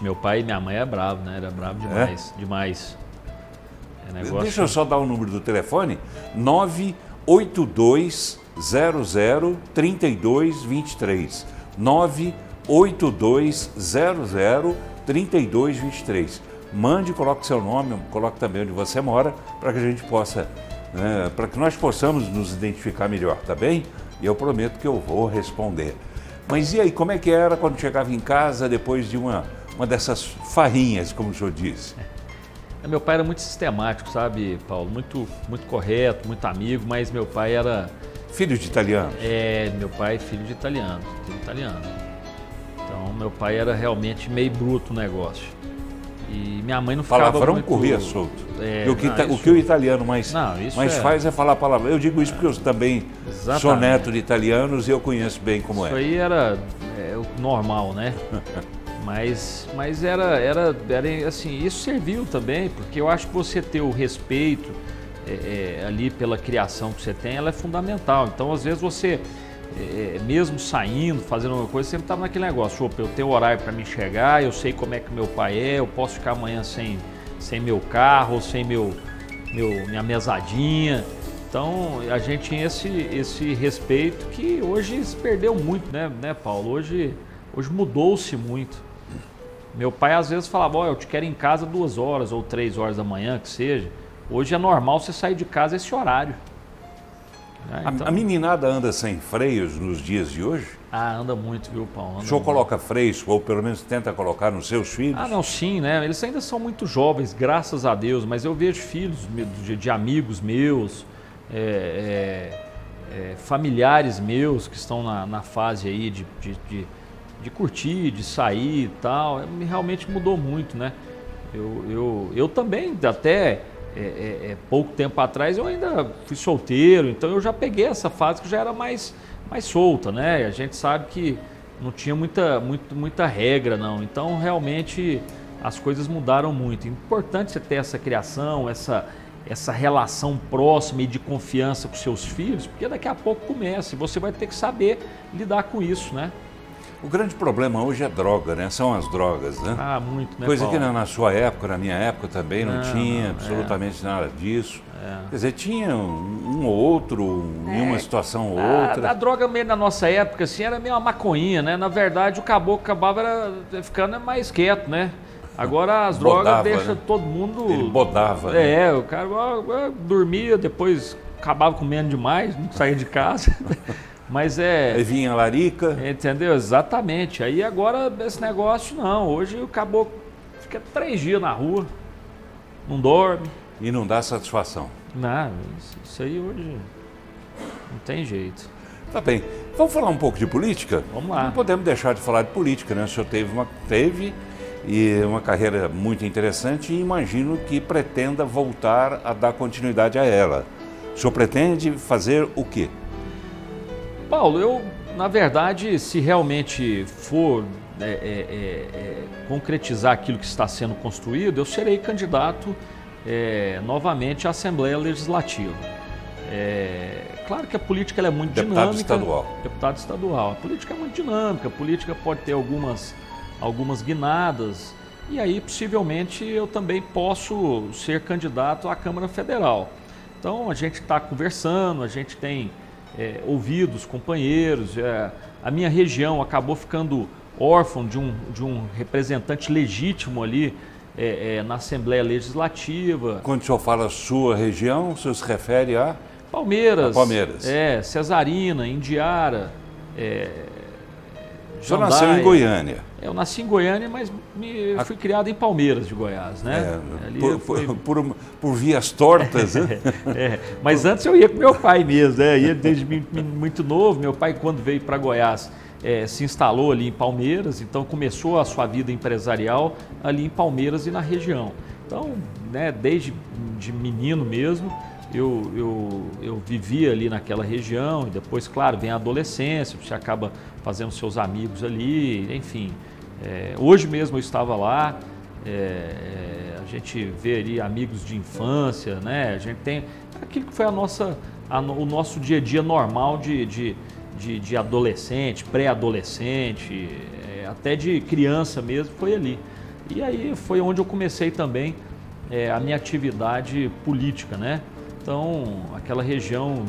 Meu pai e minha mãe é bravo, né? Era bravo demais, demais. Deixa eu só dar o número do telefone, 982003223, 982003223. Mande, coloque seu nome, coloque também onde você mora, para que a gente possa, para que nós possamos nos identificar melhor, tá bem? E eu prometo que eu vou responder. Mas e aí, como é que era quando chegava em casa depois de uma dessas farrinhas, como o senhor disse? Meu pai era muito sistemático, sabe, Paulo? Muito correto, muito amigo, mas meu pai era... Filho de italiano? Meu pai é filho de italiano, Então, meu pai era realmente meio bruto o negócio. E minha mãe não ficava palavrão muito... corria solto. O que o italiano mais faz é falar palavrão. Eu digo isso porque eu também sou neto de italianos e eu conheço bem como Isso aí era o normal, né? Mas era assim, isso serviu também, porque eu acho que você ter o respeito ali pela criação que você tem, ela é fundamental. Então, às vezes você, mesmo saindo, fazendo uma coisa, sempre estava naquele negócio, eu tenho horário para me chegar, eu sei como é que meu pai eu posso ficar amanhã sem meu carro, sem minha mesadinha. Então, a gente tinha esse respeito que hoje se perdeu muito, né, Paulo? Hoje mudou-se muito. Meu pai às vezes falava, eu te quero em casa 2 horas ou 3 horas da manhã, que seja. Hoje é normal você sair de casa esse horário. Então... A meninada anda sem freios nos dias de hoje? Anda muito, viu, Paulo? O senhor coloca freios, ou pelo menos tenta colocar nos seus filhos? Não, sim, né? Eles ainda são muito jovens, graças a Deus, mas eu vejo filhos de amigos meus, familiares meus que estão na fase aí de curtir, de sair e tal, realmente mudou muito, né? Eu também, até pouco tempo atrás, eu ainda fui solteiro, então eu já peguei essa fase que já era mais solta, né? A gente sabe que não tinha muita regra, não. Então, realmente, as coisas mudaram muito. É importante você ter essa criação, essa relação próxima e de confiança com seus filhos, porque daqui a pouco começa e você vai ter que saber lidar com isso, né? O grande problema hoje é droga, né? São as drogas, né? Ah, muito, né, Coisa Paulo? que na sua época, na minha época também não tinha absolutamente nada disso. Quer dizer, tinha um ou outro, em uma situação ou outra. A droga meio na nossa época, assim, era meio uma maconhinha, né? Na verdade, o caboclo acabava ficando mais quieto, né? Agora as drogas Bodava, deixam né? todo mundo... Ele bodava, né? O cara dormia, depois acabava comendo demais, não saía de casa. Mas Aí vinha a larica. Entendeu? Exatamente. Aí agora esse negócio não. Hoje o caboclo fica 3 dias na rua, não dorme. E não dá satisfação. Não, isso aí hoje não tem jeito. Tá bem. Vamos falar um pouco de política? Vamos lá. Não podemos deixar de falar de política, né? O senhor teve uma carreira muito interessante e imagino que pretenda voltar a dar continuidade a ela. O senhor pretende fazer o quê? Paulo, eu, na verdade, se realmente for concretizar aquilo que está sendo construído, eu serei candidato novamente à Assembleia Legislativa. Claro que a política ela é muito Deputado dinâmica. estadual. Deputado estadual. A política é muito dinâmica, a política pode ter algumas guinadas, e aí possivelmente eu também posso ser candidato à Câmara Federal. Então a gente está conversando, a gente tem ouvido os companheiros, a minha região acabou ficando órfã de um representante legítimo ali na Assembleia Legislativa. Quando o senhor fala sua região, o senhor se refere a? Palmeiras. Palmeiras. Cesarina, Indiara. O senhor nasceu em Goiânia. Eu nasci em Goiânia, mas fui criado em Palmeiras de Goiás, né? Por vias tortas, né? Mas antes eu ia com meu pai mesmo, né? Ia desde muito novo. Meu pai, quando veio para Goiás, se instalou ali em Palmeiras, então começou a sua vida empresarial ali em Palmeiras e na região. Então, né, desde de menino mesmo, eu vivia ali naquela região e depois, claro, vem a adolescência, você acaba fazendo seus amigos ali, enfim. Hoje mesmo eu estava lá, a gente vê ali amigos de infância, né? A gente tem aquilo que foi o nosso dia a dia normal de adolescente, pré-adolescente, até de criança mesmo, foi ali. E aí foi onde eu comecei também a minha atividade política, né? Então, aquela região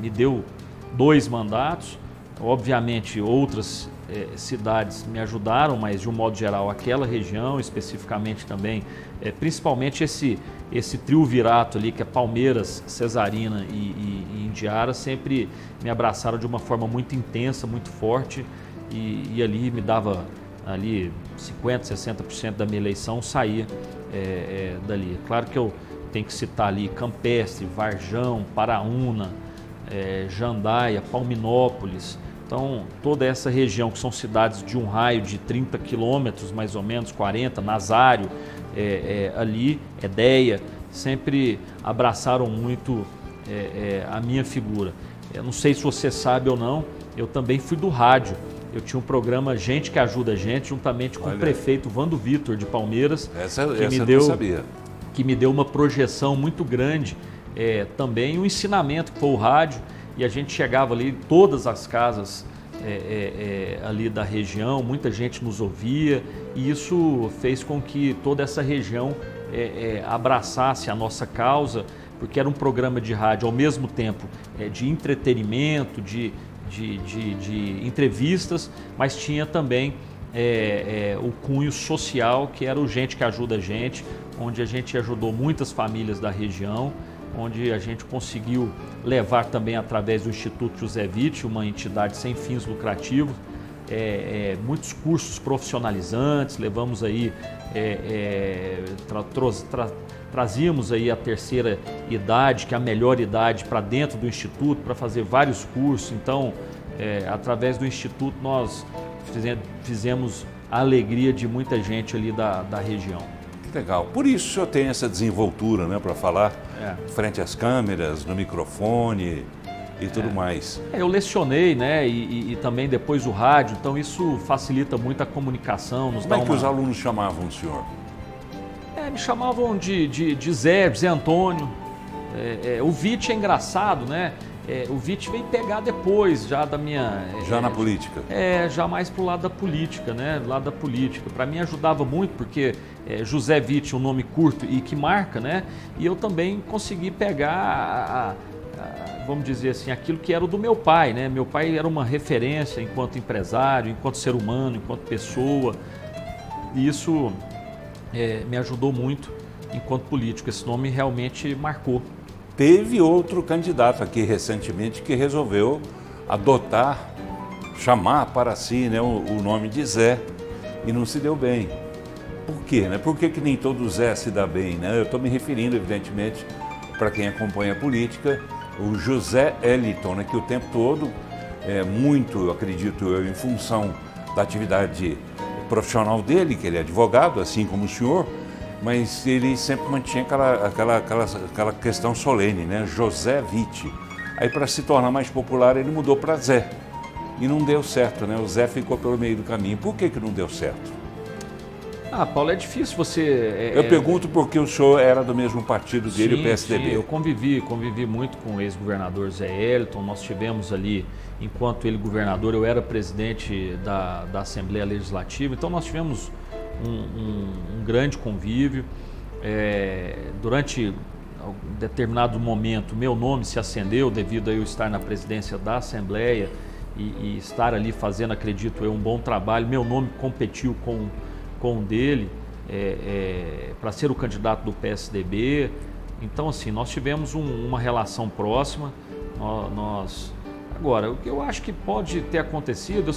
me deu 2 mandatos. Obviamente, outras cidades me ajudaram, mas de um modo geral, aquela região, especificamente também, principalmente esse triunvirato ali, que é Palmeiras, Cesarina e Indiara, sempre me abraçaram de uma forma muito intensa, muito forte, e ali me dava ali 50%, 60% da minha eleição saía dali. Claro que eu tenho que citar ali Campestre, Varjão, Paraúna, Jandaia, Palminópolis. Então, toda essa região, que são cidades de um raio de 30 quilômetros, mais ou menos, 40, Nazário, ali, Edéia, sempre abraçaram muito a minha figura. Eu não sei se você sabe ou não, eu também fui do rádio. Eu tinha um programa Gente que Ajuda a Gente, juntamente com o prefeito Vando Vitor de Palmeiras, que me deu uma projeção muito grande, também um ensinamento que foi o rádio, e a gente chegava ali em todas as casas ali da região, muita gente nos ouvia, e isso fez com que toda essa região abraçasse a nossa causa, porque era um programa de rádio ao mesmo tempo de entretenimento, de entrevistas, mas tinha também o cunho social, que era o Gente que Ajuda a Gente, onde a gente ajudou muitas famílias da região, onde a gente conseguiu levar também através do Instituto José Witt, uma entidade sem fins lucrativos, muitos cursos profissionalizantes, levamos aí, trazíamos aí a terceira idade, que é a melhor idade, para dentro do Instituto, para fazer vários cursos. Então, através do Instituto, nós fizemos a alegria de muita gente ali da região. Que legal. Por isso o senhor tem essa desenvoltura, né, para falar frente às câmeras, no microfone e tudo mais. Eu lecionei, né, e também depois o rádio, então isso facilita muito a comunicação. Como é que os alunos chamavam o senhor? Me chamavam de Zé Antônio. O Witt é engraçado, né? o Witt veio pegar depois, já da minha... Já na política? Já mais pro lado da política, né? Lado da política. Para mim ajudava muito, porque José Witt é um nome curto e que marca, né? E eu também consegui pegar, vamos dizer assim, aquilo que era o do meu pai, né? Meu pai era uma referência enquanto empresário, enquanto ser humano, enquanto pessoa. E isso me ajudou muito enquanto político. Esse nome realmente marcou. Teve outro candidato aqui recentemente que resolveu adotar, chamar para si, né, o nome de Zé, e não se deu bem. Por quê? Né? Por que nem todo Zé se dá bem? Né? Eu estou me referindo, evidentemente, para quem acompanha a política, o José Eliton, né, que o tempo todo, muito, acredito eu, em função da atividade profissional dele, que ele é advogado, assim como o senhor, mas ele sempre mantinha aquela questão solene, né? José Witt. Aí, para se tornar mais popular, ele mudou para Zé. E não deu certo, né? O Zé ficou pelo meio do caminho. Por que não deu certo? Paulo, é difícil você... Eu pergunto porque o senhor era do mesmo partido dele, sim, o PSDB. Sim, eu convivi muito com o ex-governador Zé Eliton. Nós tivemos ali, enquanto ele governador, eu era presidente da Assembleia Legislativa. Então, nós tivemos um grande convívio. Durante um determinado momento, meu nome se acendeu devido a eu estar na presidência da Assembleia e estar ali fazendo, acredito eu, um bom trabalho. Meu nome competiu com o dele para ser o candidato do PSDB. Então, assim, nós tivemos uma relação próxima. Agora, o que eu acho que pode ter acontecido,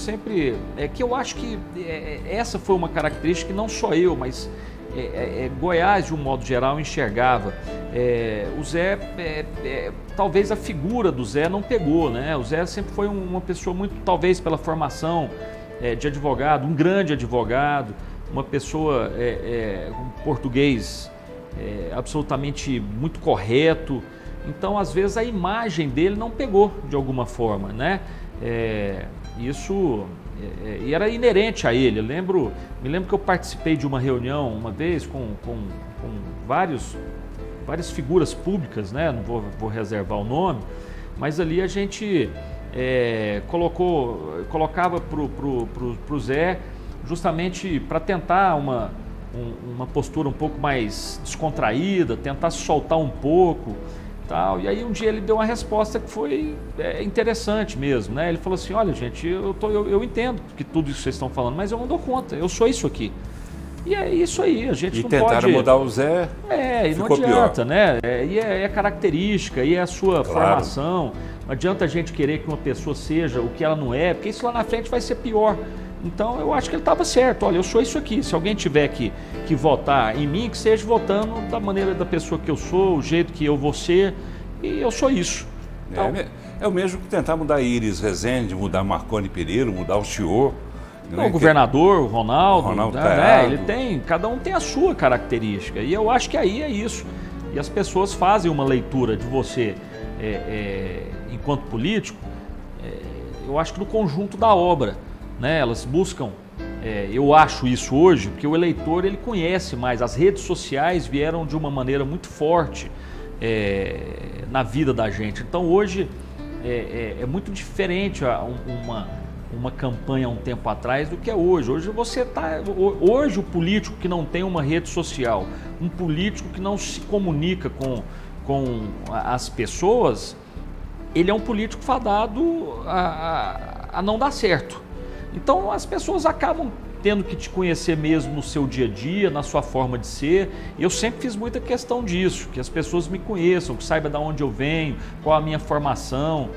eu acho que essa foi uma característica que não só eu, mas Goiás, de um modo geral, enxergava. O Zé, talvez a figura do Zé não pegou, né? O Zé sempre foi uma pessoa muito, talvez pela formação de advogado, um grande advogado, uma pessoa com português absolutamente muito correto. Então, às vezes, a imagem dele não pegou de alguma forma, né? Isso e era inerente a ele. Me lembro que eu participei de uma reunião uma vez com várias figuras públicas, né? Não vou reservar o nome, mas ali a gente colocava pro Zé justamente para tentar uma postura um pouco mais descontraída, tentar se soltar um pouco. E aí um dia ele deu uma resposta que foi interessante mesmo, né? Ele falou assim: olha, gente, eu entendo que tudo isso que vocês estão falando, mas eu não dou conta, eu sou isso aqui. E é isso aí, a gente não pode... E tentaram mudar o Zé, e não adianta, pior, né? E é característica, e é a sua formação. Não adianta a gente querer que uma pessoa seja o que ela não é, porque isso lá na frente vai ser pior. Então, eu acho que ele estava certo. Olha, eu sou isso aqui. Se alguém tiver que votar em mim, que seja votando da maneira da pessoa que eu sou, o jeito que eu vou ser, e eu sou isso. Então, é o mesmo que tentar mudar Iris Rezende, mudar Marconi Pereira, mudar o senhor. O governador, o Ronaldo ele cada um tem a sua característica. E eu acho que aí é isso. E as pessoas fazem uma leitura de você enquanto político, eu acho que no conjunto da obra. Né? Elas buscam, eu acho isso hoje, porque o eleitor ele conhece mais. As redes sociais vieram de uma maneira muito forte na vida da gente. Então hoje é muito diferente uma campanha há um tempo atrás do que é hoje. Hoje o político que não tem uma rede social, um político que não se comunica com as pessoas, ele é um político fadado a não dar certo. Então as pessoas acabam tendo que te conhecer mesmo no seu dia a dia, na sua forma de ser. Eu sempre fiz muita questão disso, que as pessoas me conheçam, que saibam de onde eu venho, qual a minha formação,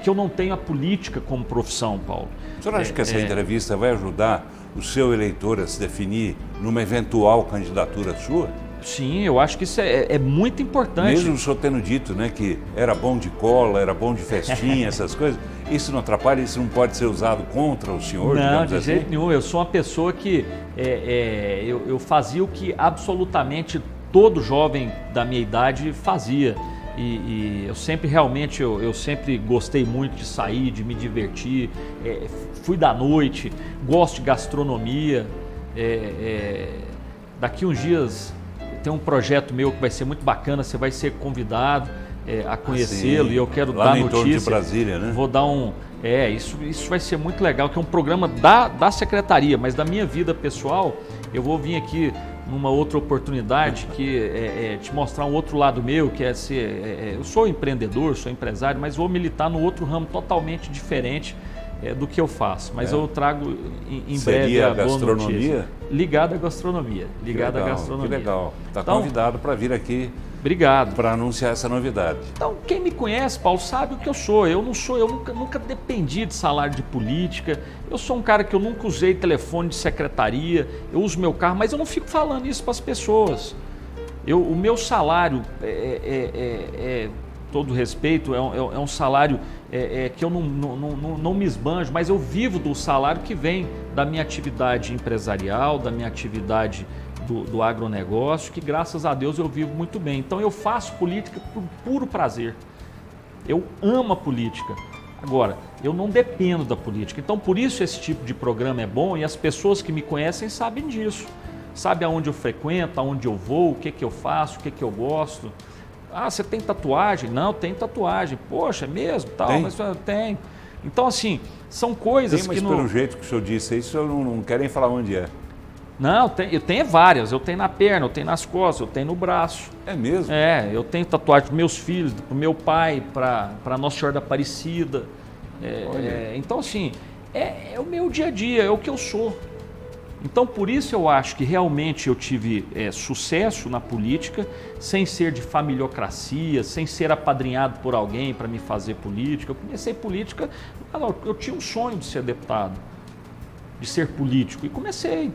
que eu não tenho a política como profissão, Paulo. O senhor acha que essa entrevista vai ajudar o seu eleitor a se definir numa eventual candidatura sua? Sim, eu acho que isso é muito importante. Mesmo o senhor tendo dito, né, que era bom de cola, era bom de festinha, essas coisas, isso não atrapalha, isso não pode ser usado contra o senhor? Não, de jeito nenhum. Eu sou uma pessoa que eu fazia o que absolutamente todo jovem da minha idade fazia. E eu sempre eu sempre gostei muito de sair, de me divertir, fui da noite, gosto de gastronomia. Daqui uns dias tem um projeto meu que vai ser muito bacana, você vai ser convidado. a conhecê-lo e eu quero lá dar no entorno de notícia. Brasília, né? Vou dar isso vai ser muito legal, que é um programa da secretaria, mas da minha vida pessoal, eu vou vir aqui numa outra oportunidade que é te mostrar um outro lado meu, que é ser... eu sou empreendedor, sou empresário, mas vou militar no outro ramo totalmente diferente do que eu faço. Mas eu trago em breve a gastronomia? Ligada à gastronomia. Ligada à gastronomia. Que legal. Está então, convidado para vir aqui. Obrigado. Para anunciar essa novidade. Então, quem me conhece, Paulo, sabe o que eu sou. Eu nunca dependi de salário de política. Eu sou um cara que eu nunca usei telefone de secretaria. Eu uso meu carro, mas eu não fico falando isso para as pessoas. O meu salário, todo respeito, é um salário que eu não me esbanjo, mas eu vivo do salário que vem da minha atividade empresarial, da minha atividade do agronegócio, que graças a Deus eu vivo muito bem. Então eu faço política por puro prazer. Eu amo a política. Agora, eu não dependo da política. Então por isso esse tipo de programa é bom e as pessoas que me conhecem sabem disso. Sabem aonde eu frequento, aonde eu vou, o que eu faço, o que eu gosto. Ah, você tem tatuagem? Não, tem tatuagem. Poxa, é mesmo? Tal, tem? Mas tem. Então assim, são coisas mas que pelo jeito que o senhor disse isso, eu não quero nem falar onde é. Não, eu tenho várias. Eu tenho na perna, eu tenho nas costas, eu tenho no braço. É mesmo? Eu tenho tatuagem dos meus filhos, do meu pai, para Nossa Senhora da Aparecida. Então, assim, é o meu dia a dia, é o que eu sou. Então, por isso eu acho que realmente eu tive sucesso na política, sem ser de familiocracia, sem ser apadrinhado por alguém para me fazer política. Eu comecei política, eu tinha um sonho de ser deputado, de ser político, e comecei.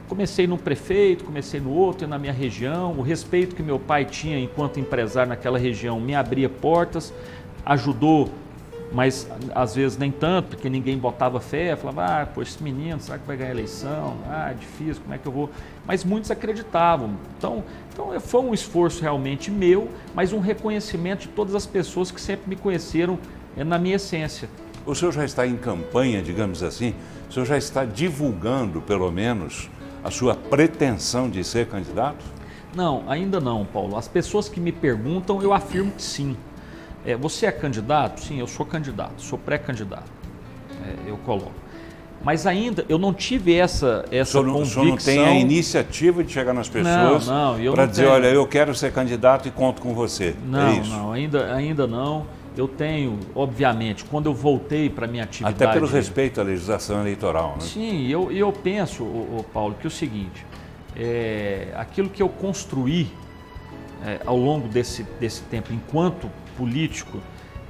Comecei no prefeito, comecei no outro, na minha região. O respeito que meu pai tinha enquanto empresário naquela região me abria portas, ajudou, mas às vezes nem tanto, porque ninguém botava fé, falava, pô, esse menino, será que vai ganhar eleição? É difícil, como é que eu vou? Mas muitos acreditavam. Então foi um esforço realmente meu, mas um reconhecimento de todas as pessoas que sempre me conheceram na minha essência. O senhor já está em campanha, digamos assim? O senhor já está divulgando, pelo menos, a sua pretensão de ser candidato? Não, ainda não, Paulo. As pessoas que me perguntam, eu afirmo que sim. Você é candidato? Sim, eu sou candidato, sou pré-candidato. Eu coloco. Mas ainda eu não tive essa convicção. O senhor não tem a iniciativa de chegar nas pessoas para dizer, olha, eu quero ser candidato e conto com você. Não, ainda não. Eu tenho, obviamente, quando eu voltei para a minha atividade... Até pelo respeito à legislação eleitoral, né? Sim, eu penso, Paulo, que é o seguinte, aquilo que eu construí ao longo desse tempo, enquanto político,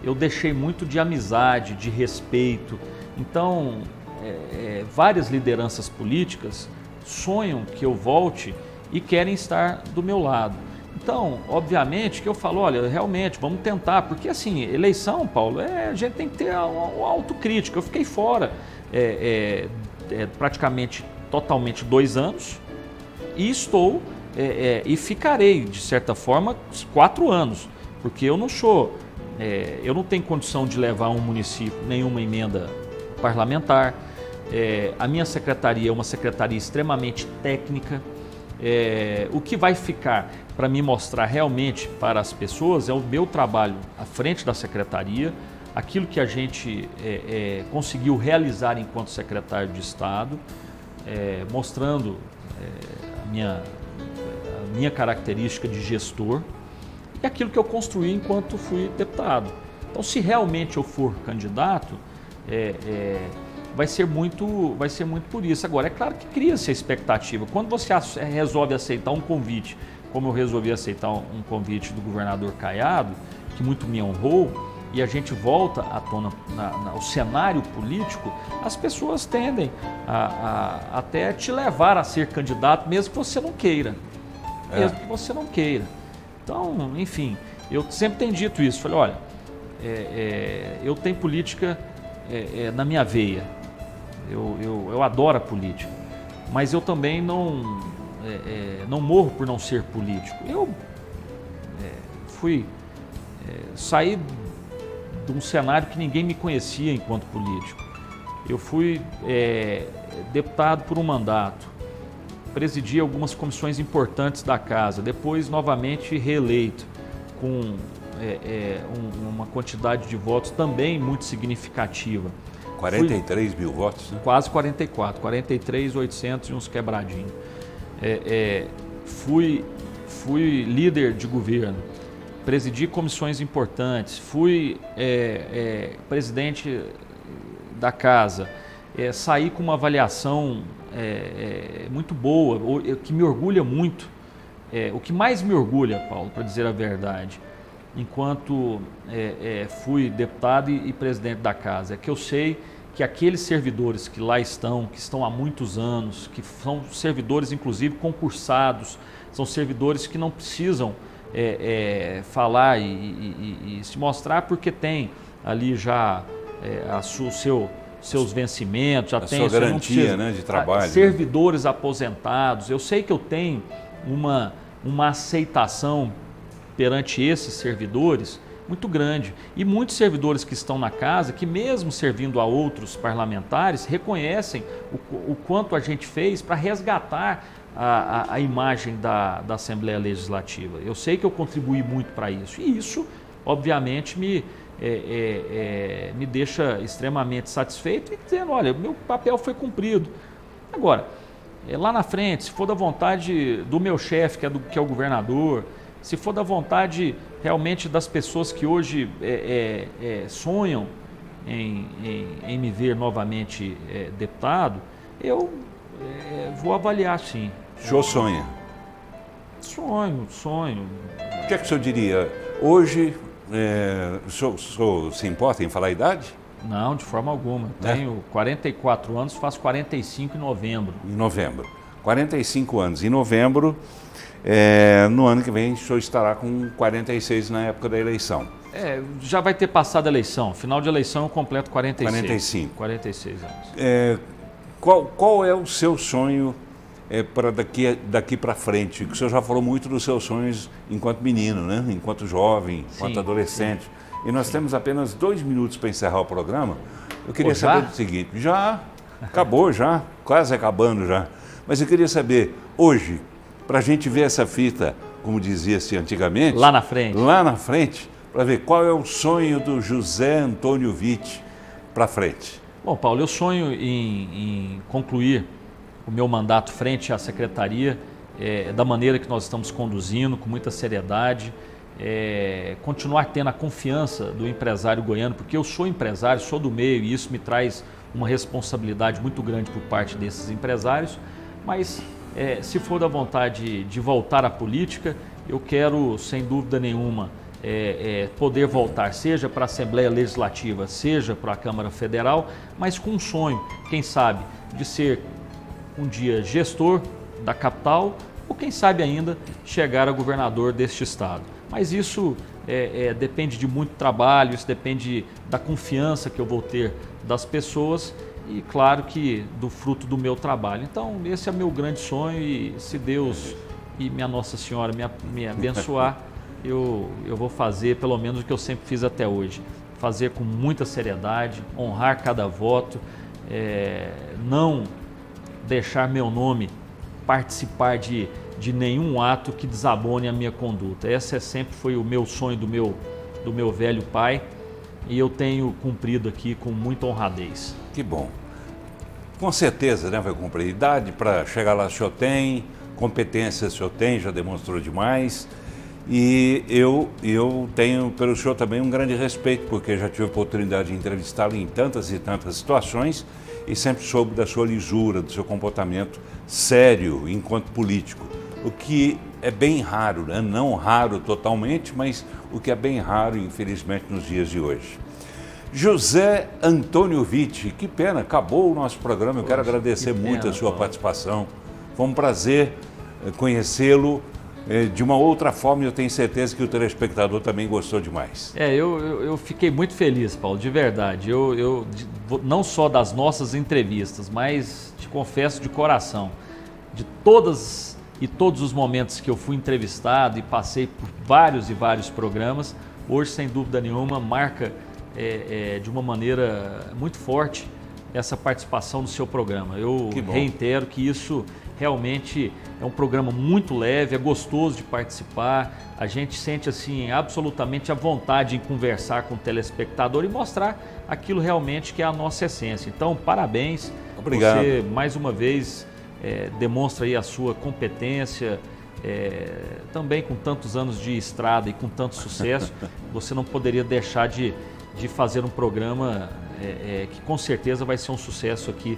eu deixei muito de amizade, de respeito. Então, várias lideranças políticas sonham que eu volte e querem estar do meu lado. Então, obviamente que eu falo, olha, realmente, vamos tentar, porque assim, eleição, Paulo, a gente tem que ter uma autocrítica. Eu fiquei fora praticamente totalmente 2 anos e estou e ficarei, de certa forma, 4 anos, porque eu não sou, eu não tenho condição de levar um município nenhuma emenda parlamentar. A minha secretaria é uma secretaria extremamente técnica. O que vai ficar para me mostrar realmente para as pessoas é o meu trabalho à frente da secretaria, aquilo que a gente conseguiu realizar enquanto secretário de Estado, mostrando a minha característica de gestor e aquilo que eu construí enquanto fui deputado. Então, se realmente eu for candidato, vai ser muito por isso. Agora, é claro que cria-se a expectativa. Quando você resolve aceitar um convite, como eu resolvi aceitar um convite do governador Caiado, que muito me honrou, e a gente volta à tona ao cenário político, as pessoas tendem a até te levar a ser candidato, mesmo que você não queira. Mesmo que você não queira. Então, enfim, eu sempre tenho dito isso. Falei, olha, eu tenho política na minha veia. Eu adoro a política, mas eu também não morro por não ser político. Eu saí de um cenário que ninguém me conhecia enquanto político. Eu fui deputado por um mandato, presidi algumas comissões importantes da casa, depois novamente reeleito com uma quantidade de votos também muito significativa. 43 mil votos, né? Quase 44, 43.800 e uns quebradinhos. Fui líder de governo, presidi comissões importantes, fui presidente da casa, saí com uma avaliação muito boa, que me orgulha muito. O que mais me orgulha, Paulo, para dizer a verdade, enquanto fui deputado e presidente da casa, é que eu sei que aqueles servidores que lá estão, que estão há muitos anos, que são servidores inclusive concursados, são servidores que não precisam falar e se mostrar porque tem ali já seus vencimentos, já tem sua garantia, né, de trabalho. Servidores aposentados. Eu sei que eu tenho uma aceitação perante esses servidores muito grande. E muitos servidores que estão na casa, que mesmo servindo a outros parlamentares, reconhecem o quanto a gente fez para resgatar a imagem da Assembleia Legislativa. Eu sei que eu contribuí muito para isso. E isso, obviamente, me deixa extremamente satisfeito e dizendo, olha, meu papel foi cumprido. Agora, lá na frente, se for da vontade do meu chefe, que é o governador, se for da vontade realmente das pessoas que hoje sonham em me ver novamente deputado, eu vou avaliar sim. O senhor sonha? Sonho. O que é que o senhor diria? Hoje, o senhor se importa em falar a idade? Não, de forma alguma. Tenho 44 anos, faço 45 em novembro. Em novembro. 45 anos. Em novembro, no ano que vem, o senhor estará com 46 na época da eleição. Já vai ter passado a eleição. Final de eleição eu completo 46. 46 anos. Qual é o seu sonho para daqui para frente? O senhor já falou muito dos seus sonhos enquanto menino, né? Enquanto jovem, enquanto adolescente. Sim. E nós temos apenas 2 minutos para encerrar o programa. Eu queria saber o seguinte, já acabou, já, quase acabando já. Mas eu queria saber, hoje, para a gente ver essa fita, como dizia-se antigamente... Lá na frente. Lá na frente, para ver qual é o sonho do José Antônio Witt para frente. Bom, Paulo, eu sonho em concluir o meu mandato frente à Secretaria da maneira que nós estamos conduzindo, com muita seriedade, continuar tendo a confiança do empresário goiano, porque eu sou empresário, sou do meio e isso me traz uma responsabilidade muito grande por parte desses empresários, mas se for da vontade de voltar à política, eu quero, sem dúvida nenhuma, poder voltar, seja para a Assembleia Legislativa, seja para a Câmara Federal, mas com um sonho, quem sabe, de ser um dia gestor da capital ou quem sabe ainda chegar a governador deste estado. Mas isso depende de muito trabalho, isso depende da confiança que eu vou ter das pessoas e, claro, que do fruto do meu trabalho. Então, esse é meu grande sonho e se Deus e minha Nossa Senhora me abençoar, eu vou fazer pelo menos o que eu sempre fiz até hoje. Fazer com muita seriedade, honrar cada voto, não deixar meu nome participar de nenhum ato que desabone a minha conduta. Esse sempre foi o meu sonho do meu velho pai e eu tenho cumprido aqui com muita honradez. Que bom. Com certeza, né, vai cumprir. Idade para chegar lá o senhor tem, competência o senhor tem, já demonstrou demais. E eu tenho pelo senhor também um grande respeito, porque já tive a oportunidade de entrevistá-lo em tantas e tantas situações e sempre soube da sua lisura, do seu comportamento sério enquanto político. O que é bem raro, né? Não raro totalmente, mas o que é bem raro, infelizmente, nos dias de hoje. José Antônio Witt, que pena, acabou o nosso programa. Eu quero agradecer muito a sua participação. Foi um prazer conhecê-lo de uma outra forma e eu tenho certeza que o telespectador também gostou demais. Eu fiquei muito feliz, Paulo, de verdade. Não só das nossas entrevistas, mas te confesso de coração, de todos os momentos que eu fui entrevistado e passei por vários e vários programas, hoje, sem dúvida nenhuma, marca de uma maneira muito forte essa participação no seu programa. Eu reitero que isso realmente é um programa muito leve, é gostoso de participar, a gente sente assim absolutamente a vontade em conversar com o telespectador e mostrar aquilo realmente que é a nossa essência. Então, parabéns. Obrigado. Você, mais uma vez, demonstra aí a sua competência, também com tantos anos de estrada e com tanto sucesso, você não poderia deixar de fazer um programa que com certeza vai ser um sucesso aqui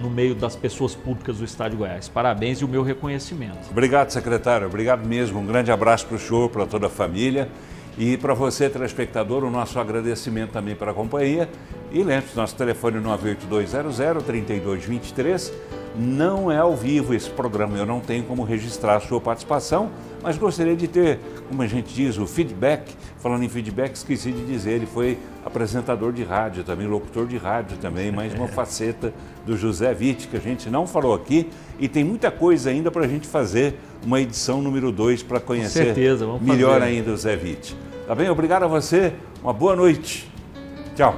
no meio das pessoas públicas do Estado de Goiás. Parabéns e o meu reconhecimento. Obrigado, secretário. Obrigado mesmo. Um grande abraço para o senhor, para toda a família. E para você, telespectador, o nosso agradecimento também pela companhia. E lembre-se, nosso telefone 98200-3223. Não é ao vivo esse programa, eu não tenho como registrar a sua participação, mas gostaria de ter, como a gente diz, o feedback. Falando em feedback, esqueci de dizer, ele foi apresentador de rádio também, locutor de rádio também, mais uma faceta do José Witt, que a gente não falou aqui, e tem muita coisa ainda para a gente fazer uma edição número 2 para conhecer certeza, vamos melhor fazer. ainda o Zé Witt. Tá bem? Obrigado a você, uma boa noite. Tchau.